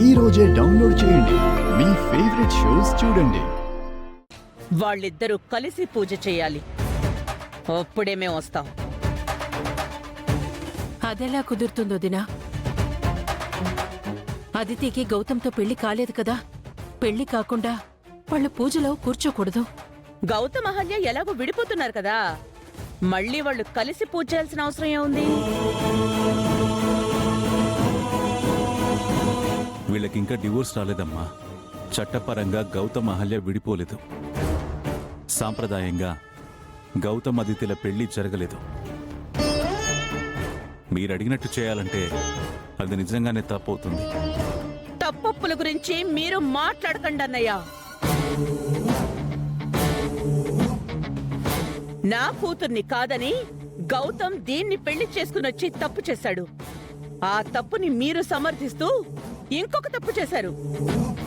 ఈ రోజే డౌన్లోడ్ చేయండి. మీ ఫేవరెట్ షోస్ చూడండి. వాళ్ళిద్దరూ కలిసి పూజ చేయాలి. అప్పుడే మేము వస్తాం. అదెలా కుదురుతుందో దినా? అదితికి గౌతమ్తో పెళ్లి కాలేదు కదా. పెళ్లి కాకుండా వాళ్ళు పూజలో కూర్చోకూడదు. గౌతమ్ అహల్య ఎలాగో విడిపోతున్నారు కదా, మళ్ళీ వాళ్ళు కలిసి పూజ చేయాల్సిన అవసరం ఏముంది? వీళ్ళకింకా డివోర్స్ రాలేదమ్మా. చట్టపరంగా గౌతమ్ అహల్య విడిపోలేదు. సాంప్రదాయంగా గౌతమ్ అదితిల పెళ్లి జరగలేదు. మీరడిగినట్టు చేయాలంటే అది నిజంగానే తప్పవుతుంది. తప్పొప్పుల గురించి మీరు మాట్లాడకండి అన్నయ్య. నా కూతుర్ని కాదని గౌతమ్ దీన్ని పెళ్లి చేసుకుని వచ్చి తప్పు చేశాడు. ఆ తప్పుని మీరు సమర్థిస్తూ ఇంకొక తప్పు చేశారు.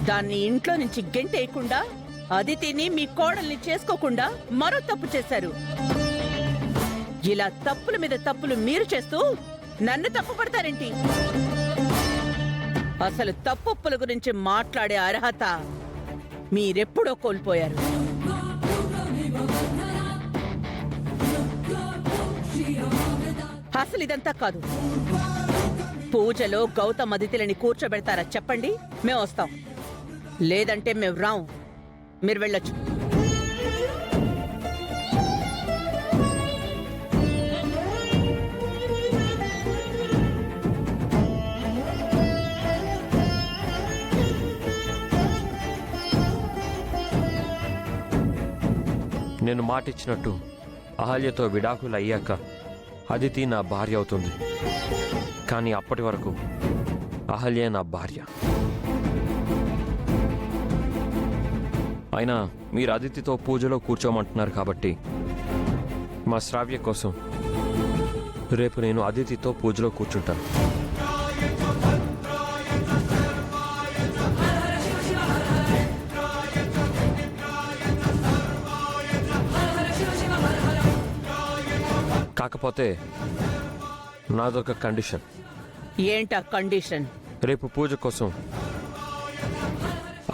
దాన్ని ఇంట్లో నుంచి గెంటేయకుండా, అదితిని మీ కోడల్ని చేసుకోకుండా మరో తప్పు చేశారు. ఇలా తప్పుల మీద తప్పులు మీరు చేస్తూ నన్ను తప్పు పడతారేంటి? అసలు తప్పొప్పుల గురించి మాట్లాడే అర్హత మీరెప్పుడో కోల్పోయారు. అసలు ఇదంతా కాదు. పూజలో గౌతమ్ అదితిలని కూర్చోబెడతారా చెప్పండి, మేము వస్తాం. లేదంటే మేము రాం. మీరు వెళ్ళొచ్చు. నేను మాటిచ్చినట్టు అహల్యతో విడాకులు అయ్యాక అదితి నా భార్య అవుతుంది. కానీ అప్పటి వరకు అహల్య నా భార్య. అయినా మీరు అదితితో పూజలో కూర్చోమంటున్నారు కాబట్టి మా శ్రావ్య కోసం రేపు నేను అదితితో పూజలో కూర్చుంటాను. కాకపోతే నాదొక కండిషన్. ఏంటా కండిషన్? రేపు పూజ కోసం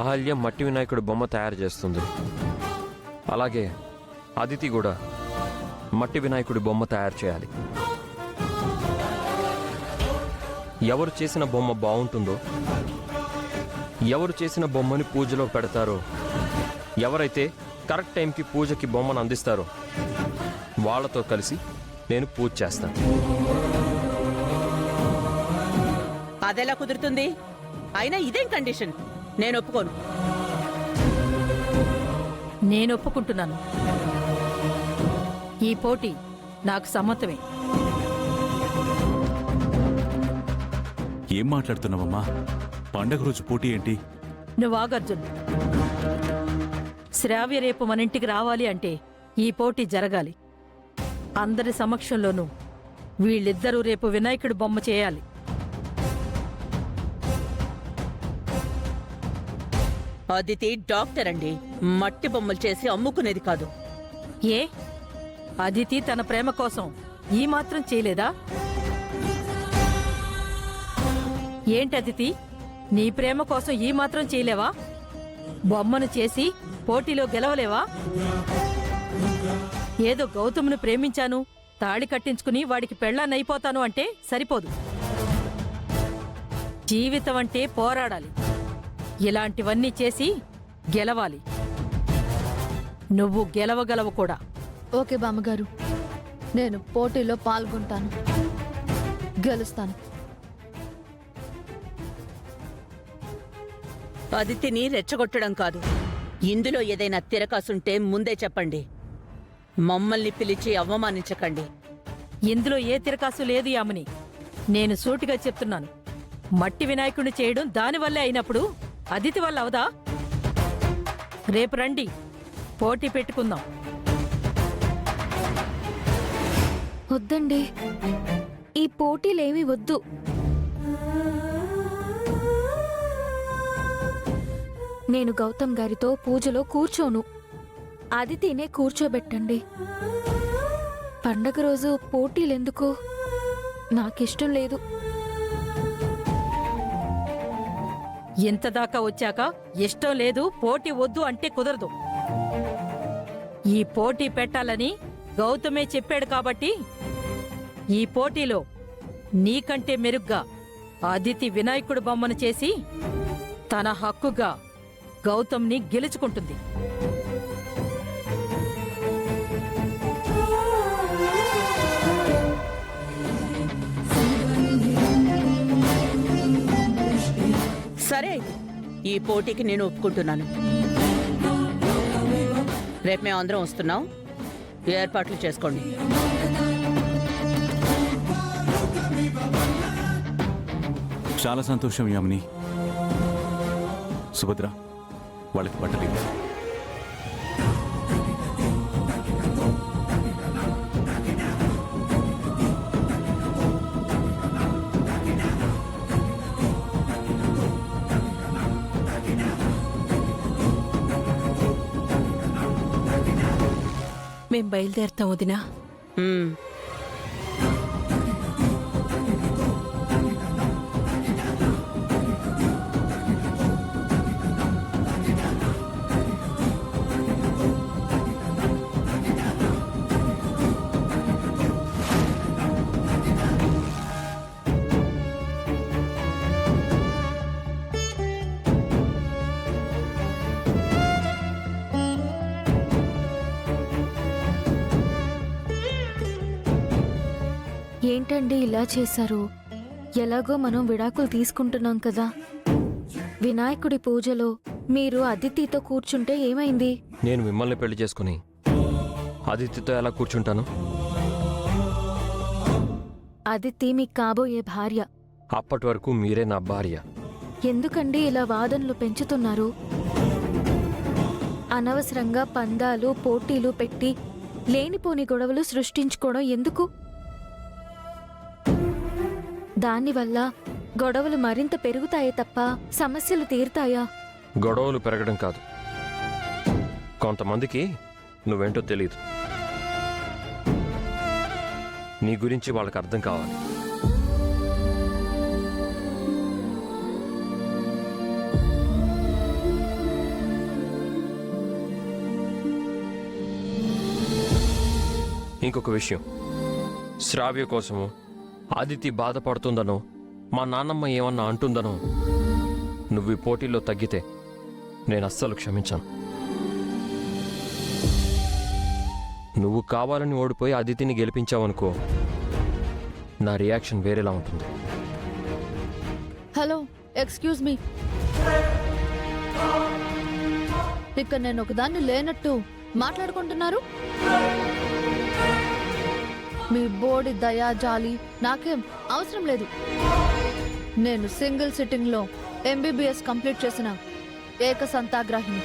అహల్య మట్టి వినాయకుడి బొమ్మ తయారు చేస్తుంది. అలాగే అదితి కూడా మట్టి వినాయకుడి బొమ్మ తయారు చేయాలి. ఎవరు చేసిన బొమ్మ బాగుంటుందో, ఎవరు చేసిన బొమ్మని పూజలో పెడతారో, ఎవరైతే కరెక్ట్ టైంకి పూజకి బొమ్మను అందిస్తారో వాళ్ళతో కలిసి నేను పూజ చేస్తాను. అదెలా కుదురుతుంది? అయినా ఇదేం కండిషన్? నేను ఒప్పుకోను. నేను ఒప్పుకుంటున్నాను. ఈ పోటీ నాకు సమ్మతమే. ఏం మాట్లాడుతున్నావమ్మా? పండగ రోజు పోటీ ఏంటి? నువ్వు ఆగర్జున్. శ్రావ్య రేపు మన ఇంటికి రావాలి అంటే ఈ పోటీ జరగాలి. అందరి సమక్షంలోనూ వీళ్ళిద్దరూ రేపు వినాయకుడి బొమ్మ చేయాలి. అదితి డాక్టర్ అండి, మట్టి బొమ్మలు చేసి అమ్ముకునేది కాదు. ఏ అదితి తన ప్రేమ కోసం ఈ మాత్రం చేయలేదా? ఏంటి అదితి, నీ ప్రేమ కోసం ఈ మాత్రం చేయలేవా? బొమ్మను చేసి పోటీలో గెలవలేవా? ఏదో గౌతమ్ను ప్రేమించాను, తాళి కట్టించుకుని వాడికి పెళ్ళాన్నైపోతాను అంటే సరిపోదు. జీవితం అంటే పోరాడాలి. ఇలాంటివన్నీ చేసి గెలవాలి. నువ్వు గెలవగలవు కూడా. ఓకే బామ్మగారు, నేను పోటీలో పాల్గొంటాను, గెలుస్తాను. అదితిని రెచ్చగొట్టడం కాదు. ఇందులో ఏదైనా తిరకాసుంటే ముందే చెప్పండి. మమ్మల్ని పిలిచి అవమానించకండి. ఇందులో ఏ తిరకాసు లేదు యామని. నేను సూటిగా చెప్తున్నాను. మట్టి వినాయకుడిని చేయడం దానివల్లే అయినప్పుడు అదితి వల్ల అవదా? రేపు రండి, పోటీ పెట్టుకుందాం. వద్దండి, ఈ పోటీలేమీ వద్దు. నేను గౌతమ్ గారితో పూజలో కూర్చోను. అదితినే కూర్చోబెట్టండి. పండగ రోజు పోటీలెందుకు? నాకిష్టం లేదు. ఇంతదాకా వచ్చాక ఇష్టం లేదు పోటీ వద్దు అంటే కుదరదు. ఈ పోటీ పెట్టాలని గౌతమే చెప్పాడు కాబట్టి ఈ పోటీలో నీకంటే మెరుగ్గా అదితి వినాయకుడు బొమ్మను చేసి తన హక్కుగా గౌతమ్ని గెలుచుకుంటుంది. సరే అయితే ఈ పోటీకి నేను ఒప్పుకుంటున్నాను. రేపు మేము అందరం వస్తున్నాం, ఏర్పాట్లు చేసుకోండి. చాలా సంతోషం యామిని. సుభద్ర, వాళ్ళకి బట్టలు ఇవ్వు. మేం బయలుదేరుతాం వదినా. మ్మ్. ఏంటండి ఇలా చేశారు? ఎలాగో మనం విడాకులు తీసుకుంటున్నాం కదా. వినాయకుడి పూజలో మీరు అదితితో కూర్చుంటే ఏమైంది? నేను మిమ్మల్ని పెళ్లి చేసుకుని అదితితో ఎలా కూర్చుంటాను? అదితి మీకు కాబోయే భార్య. అప్పటి వరకు మీరే నా భార్య. ఎందుకండి ఇలా వాదనలు పెంచుతున్నారు? అనవసరంగా పందాలు పోటీలు పెట్టి లేనిపోని గొడవలు సృష్టించుకోవడం ఎందుకు? దానివల్ల గొడవలు మరింత పెరుగుతాయే తప్ప సమస్యలు తీరుతాయా? గొడవలు పెరగడం కాదు, కొంతమందికి నువ్వేంటో తెలియదు. నీ గురించి వాళ్ళకి అర్థం కావాలి. ఇంకొక విషయం, శ్రావ్య కోసము ఆదితి బాధపడుతుందనో మా నాన్నమ్మ ఏమన్నా అంటుందనో నువ్వు ఈ పోటీల్లో తగ్గితే నేను అస్సలు క్షమించాను. నువ్వు కావాలని ఓడిపోయి అదితిని గెలిపించావనుకో, నా రియాక్షన్ వేరేలా ఉంటుంది. Hello, excuse me. ఇక్కడ నేను ఒకదాన్ని లేనట్టు మాట్లాడుకుంటున్నారు. మీ బోర్డు దయా జాలి నాకేం అవసరం లేదు. నేను సింగిల్ సిట్టింగ్ లో MBBS కంప్లీట్ చేసిన ఏక సంతాగ్రాహిని.